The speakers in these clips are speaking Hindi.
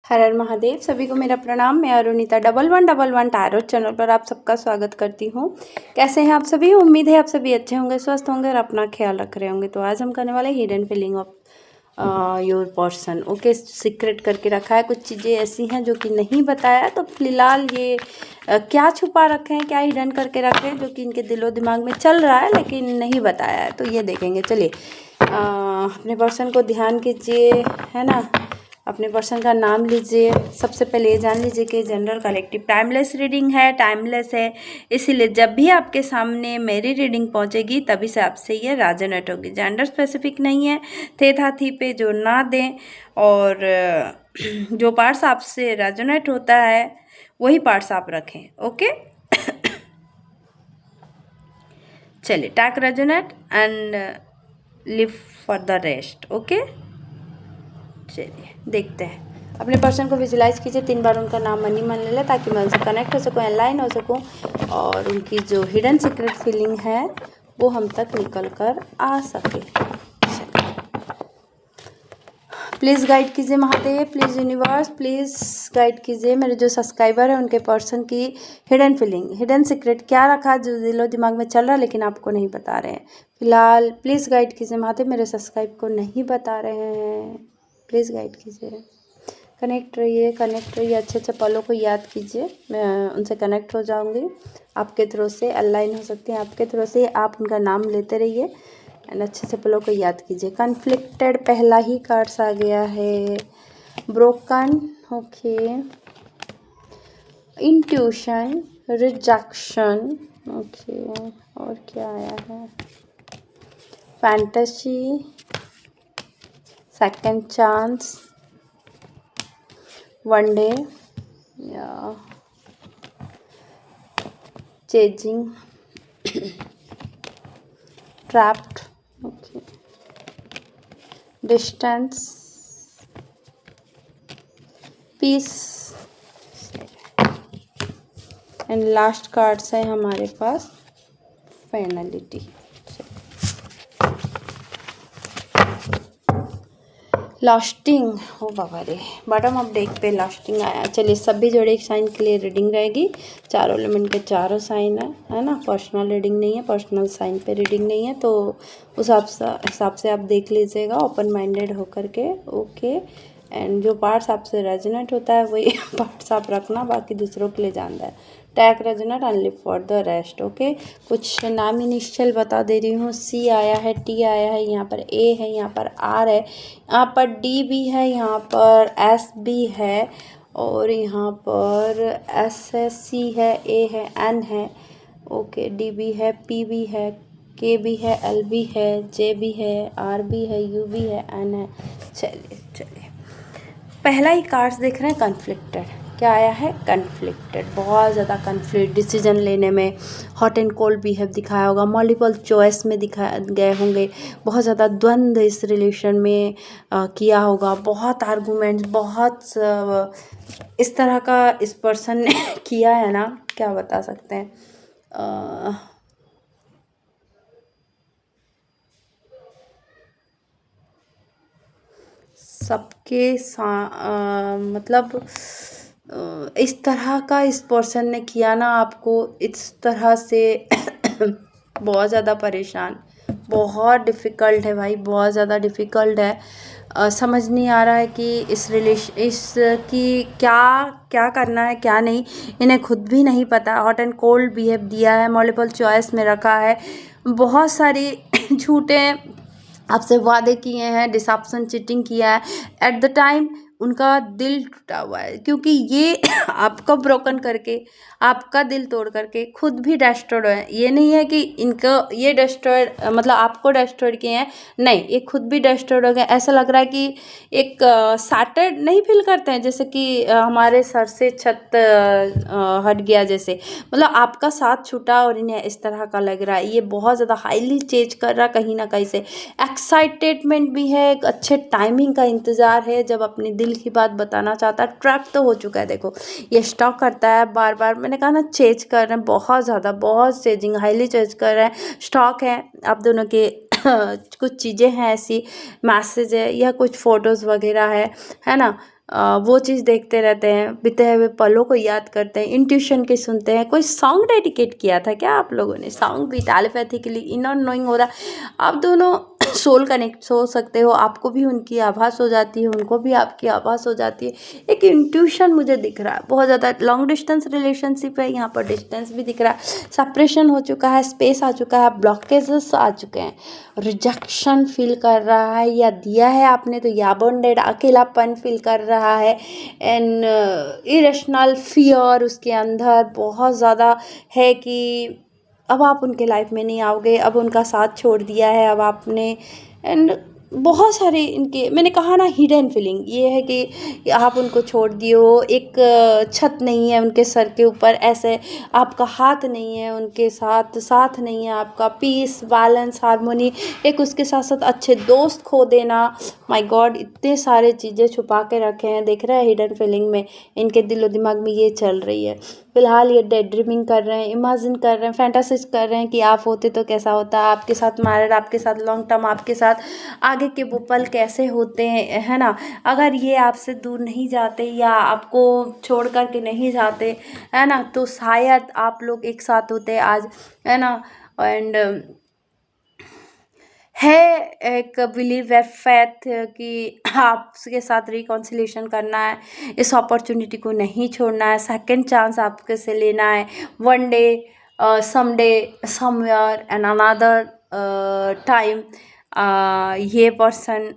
हर हर महादेव। सभी को मेरा प्रणाम। मैं अरुणिता 1111 टैरो चैनल पर आप सबका स्वागत करती हूँ। कैसे हैं आप सभी? उम्मीद है आप सभी अच्छे होंगे, स्वस्थ होंगे और अपना ख्याल रख रहे होंगे। तो आज हम करने वाले hidden feeling of your person. Okay, secret करके रखा है, कुछ चीज़ें ऐसी हैं जो कि नहीं बताया, तो फिलहाल ये क्या छुपा रखे हैं, क्या हिडन करके रखे हैं जो कि इनके दिलो दिमाग में चल रहा है लेकिन नहीं बताया है, तो ये देखेंगे। चलिए अपने पर्सन को ध्यान कीजिए, है ना। अपने पर्सन का नाम लीजिए। सबसे पहले ये जान लीजिए कि जनरल कलेक्टिव टाइमलेस रीडिंग है, टाइमलेस है, इसीलिए जब भी आपके सामने मेरी रीडिंग पहुंचेगी तभी से आपसे ये रेजोनेट होगी। जेंडर स्पेसिफिक नहीं है, थे था थी पे जो ना दें, और जो पार्ट्स आपसे रेजोनेट होता है वही पार्ट्स आप रखें। ओके चलिए, take resonate and leave for the rest. Okay चलिए देखते हैं। अपने पर्सन को विजुलाइज कीजिए, 3 बार उनका नाम मनी मन ले लें ताकि मैं उनसे कनेक्ट हो सकूँ, अलाइन हो सकूँ और उनकी जो हिडन सीक्रेट फीलिंग है वो हम तक निकल कर आ सके। प्लीज़ गाइड कीजिए Mahadev, please universe, please guide कीजिए मेरे जो सब्सक्राइबर है उनके पर्सन की हिडन फीलिंग, हिडन सीक्रेट क्या रखा जो दिलो दिमाग में चल रहा है लेकिन आपको नहीं बता रहे हैं। फिलहाल प्लीज़ गाइड कीजिए महादेव, मेरे सब्सक्राइब को नहीं बता रहे हैं, प्लीज़ गाइड कीजिए। कनेक्ट रहिए, कनेक्ट रहिए, अच्छे अच्छे पलों को याद कीजिए। मैं उनसे कनेक्ट हो जाऊंगी आपके थ्रू से, अलाइन हो सकते हैं आपके थ्रू से। आप उनका नाम लेते रहिए एंड अच्छे से पलों को याद कीजिए। कन्फ्लिक्टेड पहला ही कार्ड्स आ गया है। Broken, okay, intuition, rejection, okay, और क्या आया है? Fantasy, second chance, one day, या chasing, trapped, okay, distance, peace and last cards है हमारे पास फाइनलिटी। लास्टिंग, ओ बाबा रे, बॉटम ऑफ डेक पे लास्टिंग आया। चलिए, सभी जोड़े साइन के लिए रीडिंग रहेगी। चारों एलिमेंट के चारों साइन है ना। पर्सनल रीडिंग नहीं है, पर्सनल साइन पे रीडिंग नहीं है, तो उस हिसाब से आप देख लीजिएगा ओपन माइंडेड होकर के। ओके, एंड जो पार्ट्स आपसे रेजोनेट होता है वही पार्ट्स आप रखना, बाकी दूसरों के लिए जानता है। Tag resonate and leave for the rest. Okay, कुछ नाम इनिशियल बता दे रही हूँ। सी आया है, टी आया है, यहाँ पर ए है, यहाँ पर आर है, यहाँ पर डी भी है, यहाँ पर एस भी है, और यहाँ पर एस है, सी है, ए है, एन है, ओके, डी भी है, पी भी है, के भी है, एल भी है, जे भी है, आर भी है, यू भी है, एन है। चलिए चलिए, पहला ही कार्ड्स देख रहे हैं, कन्फ्लिक्टेड। क्या आया है? कन्फ्लिक्टेड। बहुत ज़्यादा कन्फ्लिक्ट, डिसीजन लेने में हॉट एंड कोल्ड बिहेव दिखाया होगा, मल्टीपल चॉइस में दिखाया गए होंगे, बहुत ज़्यादा द्वंद्व इस रिलेशन में किया होगा, बहुत आर्गूमेंट्स, बहुत इस तरह का इस पर्सन ने किया है ना, क्या बता सकते हैं। सबके मतलब इस तरह का इस पर्सन ने किया ना आपको, इस तरह से बहुत ज़्यादा परेशान, बहुत डिफ़िकल्ट है भाई, बहुत ज़्यादा डिफ़िकल्ट है। समझ नहीं आ रहा है कि इसकी क्या क्या करना है क्या नहीं, इन्हें खुद भी नहीं पता। हॉट एंड कोल्ड बिहेव दिया है, मल्टीपल चॉइस में रखा है, बहुत सारी झूठे आपसे वादे किए हैं, डिसेप्शन, चीटिंग किया है। एट द टाइम उनका दिल टूटा हुआ है, क्योंकि ये आपको ब्रोकन करके, आपका दिल तोड़ करके खुद भी डिस्ट्रॉयड है। ये नहीं है कि इनको ये डिस्ट्रॉयड मतलब आपको डिस्ट्रॉयड किए हैं, नहीं, ये खुद भी डिस्ट्रॉयड हो गए। ऐसा लग रहा है कि एक सैटर्ड नहीं फील करते हैं, जैसे कि हमारे सर से छत हट गया जैसे, मतलब आपका साथ छूटा और इन्हें इस तरह का लग रहा है। ये बहुत ज़्यादा हाईली चेंज कर रहा, कहीं ना कहीं से एक्साइटेडमेंट भी है, एक अच्छे टाइमिंग का इंतज़ार है जब अपने दिल की बात बताना चाहता है। ट्रैप तो हो चुका है, देखो ये स्टॉक करता है बार बार, मैंने कहा ना, चेंज कर रहे हैं, बहुत ज़्यादा, बहुत चेंजिंग, हाईली चेंज कर रहे हैं। स्टॉक है आप दोनों के कुछ चीज़ें हैं ऐसी, मैसेज है या कुछ फ़ोटोज़ वगैरह है ना। वो चीज़ देखते रहते हैं, बीते हुए पलों को याद करते हैं, इंट्यूशन के सुनते हैं। कोई सॉन्ग डेडिकेट किया था क्या आप लोगों ने? सॉन्ग भी टेलीपैथिकली इनर नोइंग हो रहा है। आप दोनों सोल कनेक्ट हो सकते हो, आपको भी उनकी आभास हो जाती है, उनको भी आपकी आभास हो जाती है। एक इंट्यूशन मुझे दिख रहा है बहुत ज़्यादा। लॉन्ग डिस्टेंस रिलेशनशिप है, यहाँ पर डिस्टेंस भी दिख रहा है, सेपरेशन हो चुका है, स्पेस आ चुका है, ब्लॉकेजेस आ चुके हैं, रिजेक्शन फील कर रहा है, या दिया है आपने तो या बॉन्डेड, अकेलापन फील कर रहा है, एंड इरेशनल फियर उसके अंदर बहुत ज़्यादा है कि अब आप उनके लाइफ में नहीं आओगे, अब उनका साथ छोड़ दिया है, अब आपने, एंड बहुत सारे इनके, मैंने कहा ना हिडन फीलिंग ये है कि आप उनको छोड़ दियो, एक छत नहीं है उनके सर के ऊपर, ऐसे आपका हाथ नहीं है उनके साथ, साथ नहीं है आपका, पीस, बैलेंस, हारमोनी, एक उसके साथ साथ अच्छे दोस्त खो देना। माय गॉड, इतने सारे चीज़ें छुपा के रखे हैं, देख रहे हैं हिडन फीलिंग में, इनके दिलो दिमाग में ये चल रही है। फिलहाल ये डे ड्रीमिंग कर रहे हैं, इमेजिन कर रहे हैं, फैंटासाइज कर रहे हैं कि आप होते तो कैसा होता, आपके साथ मैरिड, आपके साथ लॉन्ग टर्म, आपके साथ आगे के वो पल कैसे होते हैं, है ना। अगर ये आपसे दूर नहीं जाते या आपको छोड़ कर के नहीं जाते, है ना, तो शायद आप लोग एक साथ होते आज, है ना। एंड है एक बिलीव है, फेथ कि आपके साथ रिकॉन्सिलेशन करना है, इस अपॉर्चुनिटी को नहीं छोड़ना है, सेकंड चांस आपके से लेना है। One day, someday, somewhere and another time ये पर्सन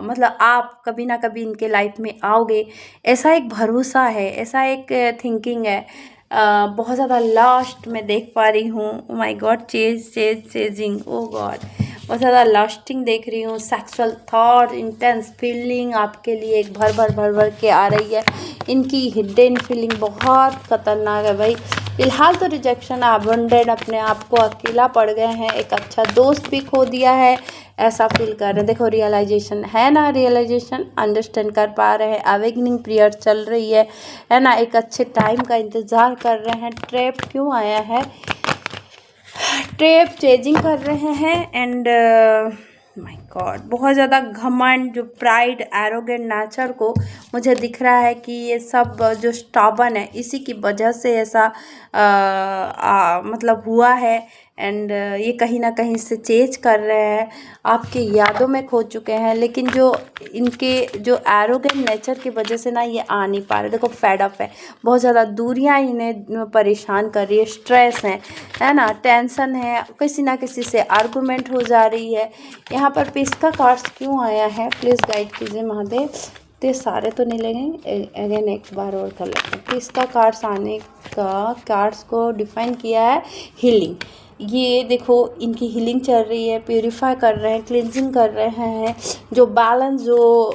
मतलब आप कभी ना कभी इनके लाइफ में आओगे, ऐसा एक भरोसा है, ऐसा एक थिंकिंग है। बहुत ज़्यादा लास्ट में देख पा रही हूँ। Oh my God, chasing, oh God, बहुत ज़्यादा लास्टिंग देख रही हूँ। सेक्सुअल थॉट, इंटेंस फीलिंग आपके लिए एक भर भर भर भर के आ रही है। इनकी हिडन फीलिंग बहुत खतरनाक है भाई। फिलहाल तो रिजेक्शन, अबंडेड, अपने आप को अकेला पड़ गए हैं, एक अच्छा दोस्त भी खो दिया है, ऐसा फील कर रहे हैं। देखो रियलाइजेशन है ना, रियलाइजेशन अंडरस्टैंड कर पा रहे हैं, अवेकनिंग पीरियड चल रही है ना, एक अच्छे टाइम का इंतज़ार कर रहे हैं। ट्रैप क्यों आया है? ट्रैप चेजिंग कर रहे हैं, एंड माय गॉड, बहुत ज़्यादा घमंड, जो प्राइड, एरोगेंट नेचर को मुझे दिख रहा है कि ये सब जो स्टॉबन है, इसी की वजह से ऐसा मतलब हुआ है। एंड ये कहीं ना कहीं से चेंज कर रहे हैं, आपकी यादों में खो चुके हैं, लेकिन जो इनके जो एरोगेंट नेचर की वजह से ना ये आ नहीं पा रहे। देखो फेड अप है, बहुत ज़्यादा दूरियां इन्हें परेशान कर रही है, स्ट्रेस है ना, टेंशन है, किसी ना किसी से आर्गूमेंट हो जा रही है। यहाँ पर पीस का कार्ड्स क्यों आया है? प्लीज़ गाइड कीजिए महादेव। तो सारे तो नहीं लगेंगे, अगेन एक बार और कर लेते हैं। पीस का कार्ड्स आने का, कार्ड्स को डिफाइन किया है हीलिंग। ये देखो इनकी हीलिंग चल रही है, प्यूरिफाई कर रहे हैं, क्लिनजिंग कर रहे हैं, जो बैलेंस, जो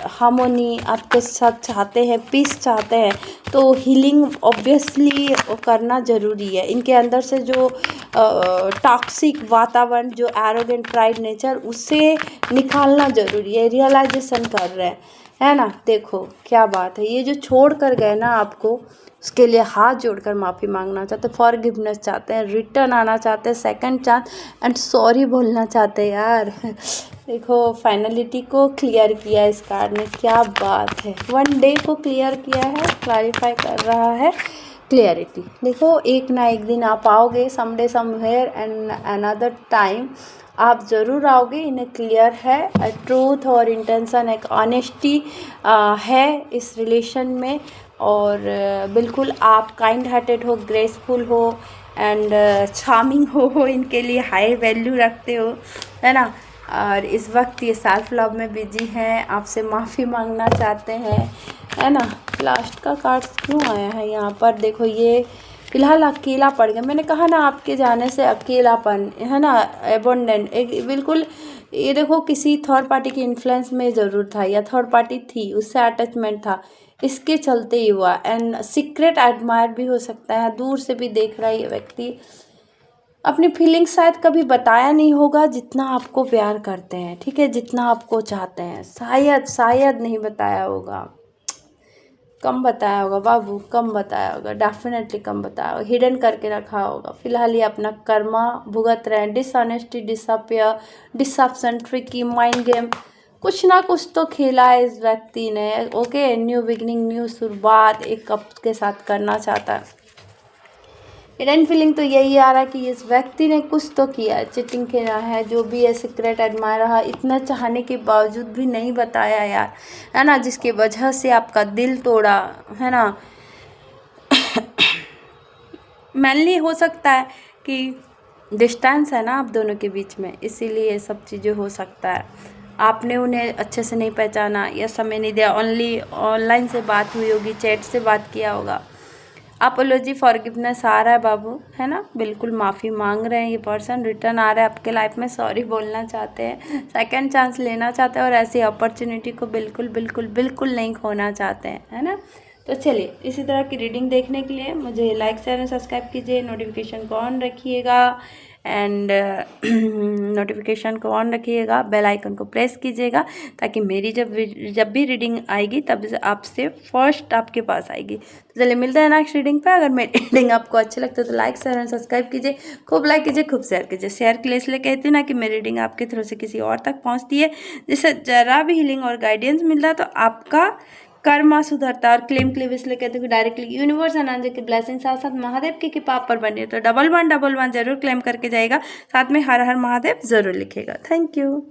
हार्मोनी आपके साथ चाहते हैं, पीस चाहते हैं, तो हीलिंग ऑब्वियसली करना ज़रूरी है। इनके अंदर से जो टॉक्सिक वातावरण, जो एरोगेंट प्राइड नेचर, उसे निकालना ज़रूरी है। रियलाइजेशन कर रहे हैं, है ना। देखो क्या बात है, ये जो छोड़ कर गए ना आपको, उसके लिए हाथ जोड़कर माफ़ी मांगना चाहते हैं, फॉरगिवनेस चाहते हैं, रिटर्न आना चाहते हैं, सेकंड चांस एंड सॉरी बोलना चाहते हैं यार। देखो फाइनलिटी को क्लियर किया इस कार्ड ने, क्या बात है। वन डे को क्लियर किया है, क्लैरिफाई कर रहा है, क्लियरिटी। देखो एक ना एक दिन आप आओगे, someday, somewhere and another time आप ज़रूर आओगे, इन्हें क्लियर है। ट्रूथ और इंटेंशन, एक ऑनेस्टी है इस रिलेशन में, और बिल्कुल आप काइंड हार्टेड हो, ग्रेसफुल हो, एंड चार्मिंग हो, इनके लिए हाई वैल्यू रखते हो, है ना। और इस वक्त ये सेल्फ लव में बिजी हैं, आपसे माफ़ी मांगना चाहते हैं, है ना। लास्ट का कार्ड क्यों आया है यहाँ पर? देखो ये फिलहाल अकेला पड़ गया, मैंने कहा ना आपके जाने से अकेलापन, है ना, एबंडेंट, एक बिल्कुल। ये देखो किसी थर्ड पार्टी की इन्फ्लुएंस में ज़रूर था, या थर्ड पार्टी थी, उससे अटैचमेंट था, इसके चलते ही हुआ। एंड सीक्रेट एडमायर भी हो सकता है, दूर से भी देख रहा है ये व्यक्ति, अपनी फीलिंग्स शायद कभी बताया नहीं होगा, जितना आपको प्यार करते हैं, ठीक है, जितना आपको चाहते हैं, शायद नहीं बताया होगा, कम बताया होगा बाबू, कम बताया होगा, डेफिनेटली कम बताया होगा, हिडन करके रखा होगा। फिलहाल ये अपना कर्मा भुगत रहे हैं, dishonesty, disappear, deception, tricky, mind game, कुछ ना कुछ तो खेला है इस व्यक्ति ने। ओके, न्यू बिगिनिंग, न्यू शुरुआत एक कप के साथ करना चाहता है। हिडन फीलिंग तो यही आ रहा है कि इस व्यक्ति ने कुछ तो किया है, चीटिंग किया है, जो भी है सीक्रेट एडमायर रहा, इतना चाहने के बावजूद भी नहीं बताया यार, है ना, जिसकी वजह से आपका दिल तोड़ा, है ना। मेनली हो सकता है कि डिस्टेंस है ना आप दोनों के बीच में, इसीलिए ये सब चीज़ें हो सकता है। आपने उन्हें अच्छे से नहीं पहचाना या समय नहीं दिया, ओनली ऑनलाइन से बात हुई होगी, चैट से बात किया होगा। अपोलॉजी फॉरगिवनेस आ रहा है बाबू, है ना, बिल्कुल माफ़ी मांग रहे हैं ये पर्सन, रिटर्न आ रहा है आपके लाइफ में, सॉरी बोलना चाहते हैं, सेकंड चांस लेना चाहते हैं और ऐसी अपॉर्चुनिटी को बिल्कुल बिल्कुल बिल्कुल नहीं खोना चाहते हैं, है ना। तो चलिए, इसी तरह की रीडिंग देखने के लिए मुझे लाइक शेयर एंड सब्सक्राइब कीजिए, नोटिफिकेशन को ऑन रखिएगा एंड नोटिफिकेशन को ऑन रखिएगा, बेल आइकन को प्रेस कीजिएगा, ताकि मेरी जब भी रीडिंग आएगी तब आपसे फर्स्ट आपके पास आएगी। तो चलिए, मिलते हैं नेक्स्ट रीडिंग पे। अगर मेरी रीडिंग आपको अच्छी लगती है तो लाइक शेयर एंड सब्सक्राइब कीजिए, खूब लाइक कीजिए, खूब शेयर कीजिए। शेयर के लिए इसलिए कहती हूँ ना कि मेरी रीडिंग आपके थ्रू से किसी और तक पहुँचती है, जिससे ज़रा भी हीलिंग और गाइडेंस मिलता है तो आपका कर्मा सुधरता है। और क्लेम के लिए इसलिए कहते हैं कि डायरेक्टली यूनिवर्स एनर्जी की ब्लेसिंग साथ साथ महादेव की कृपा पर बनी है, तो 1111 जरूर क्लेम करके जाएगा, साथ में हर हर महादेव जरूर लिखेगा। Thank you.